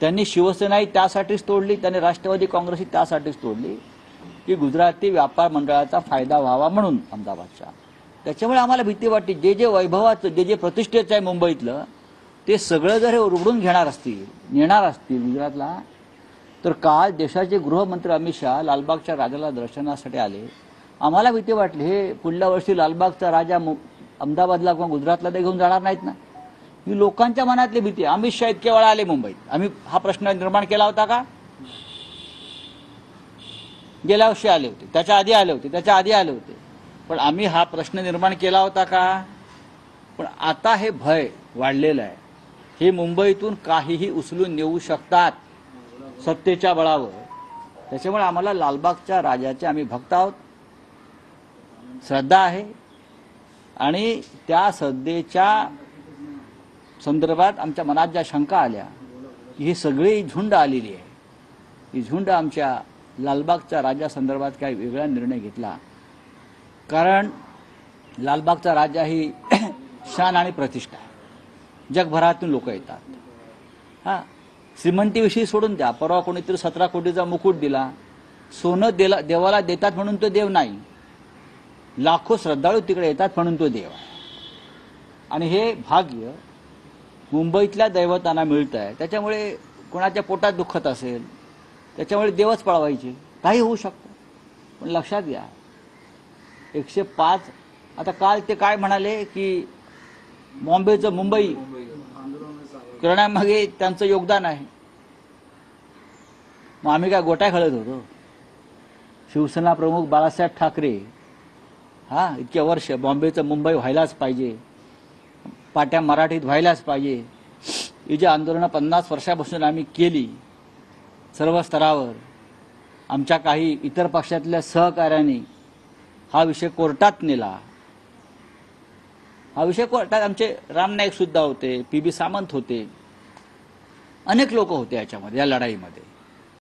त्यांनी शिवसेनाही त्यासाठीच तोडली, त्यांनी राष्ट्रवादी काँग्रेसही त्यासाठीच तोडली की गुजराती व्यापार मंडळाचा फायदा व्हावा म्हणून अहमदाबादच्या. त्याच्यामुळे आम्हाला भीती वाटते, जे जे वैभवाचं, जे जे प्रतिष्ठेचं आहे मुंबईतलं, ते सगळं जर हे उरडून घेणार असतील, नेणार असतील गुजरातला, तर काल देशाचे गृहमंत्री अमित शहा लालबागच्या राजाला दर्शनासाठी आले. आम्हाला भीती वाटली, हे पुढल्या वर्षी लालबागचा राजा अहमदाबादला किंवा गुजरातला ते घेऊन जाणार नाहीत ना. ही लोकांच्या मनातली भीती. अमित शहा इतक्या वेळा आले मुंबईत, आम्ही हा प्रश्न निर्माण केला होता का? गेल्या वर्षी आले होते, त्याच्या आधी आले होते, त्याच्या आधी आले होते, पण आम्ही हा प्रश्न निर्माण केला होता का? पण आता हे भय वाढलेलं आहे. हे मुंबईतून काहीही उचलून नेऊ शकतात सत्तेच्या बळावर. त्याच्यामुळे आम्हाला लालबागच्या राजाचे आम्ही भक्त आहोत, श्रद्धा आहे, आणि त्या श्रद्धेच्या संदर्भात आमच्या मनात ज्या शंका आल्या, ही सगळी झुंड आलेली आहे. ही झुंड आमच्या लालबागच्या राजा संदर्भात काही वेगळा निर्णय घेतला, कारण लालबागचा राजा ही शान आणि प्रतिष्ठा आहे. जगभरातून लोक येतात. हां, श्रीमंतीविषयी सोडून द्या, परवा कोणीतरी 17 कोटीचा मुकुट दिला, सोनं देवाला देतात म्हणून तो देव नाही, लाखो श्रद्धाळू तिकडे येतात म्हणून तो देव आहे. आणि हे भाग्य मुंबईतल्या दैवतांना मिळतं आहे. त्याच्यामुळे कोणाच्या पोटात दुखत असेल, त्याच्यामुळे देवच पळवायचे, काही होऊ शकतं. पण लक्षात घ्या, 105, आता काल ते काय म्हणाले की बॉम्बेचं मुंबई करण्यामागे त्यांचं योगदान आहे. मग आम्ही काय गोट्या खेळत होतो? शिवसेना प्रमुख बाळासाहेब ठाकरे इतक्या वर्ष बॉम्बेचं मुंबई व्हायलाच पाहिजे, पाट्या मराठीत व्हायलाच पाहिजे, ही जी आंदोलनं 50 वर्षापासून आम्ही केली सर्व स्तरावर, आमच्या काही इतर पक्षातल्या सहकार्यांनी हा विषय कोर्टात नेला. हा विषय कोर्टात आमचे राम नाईक सुद्धा होते, PB सामंत होते, अनेक लोक होते याच्यामध्ये, या लढाईमध्ये.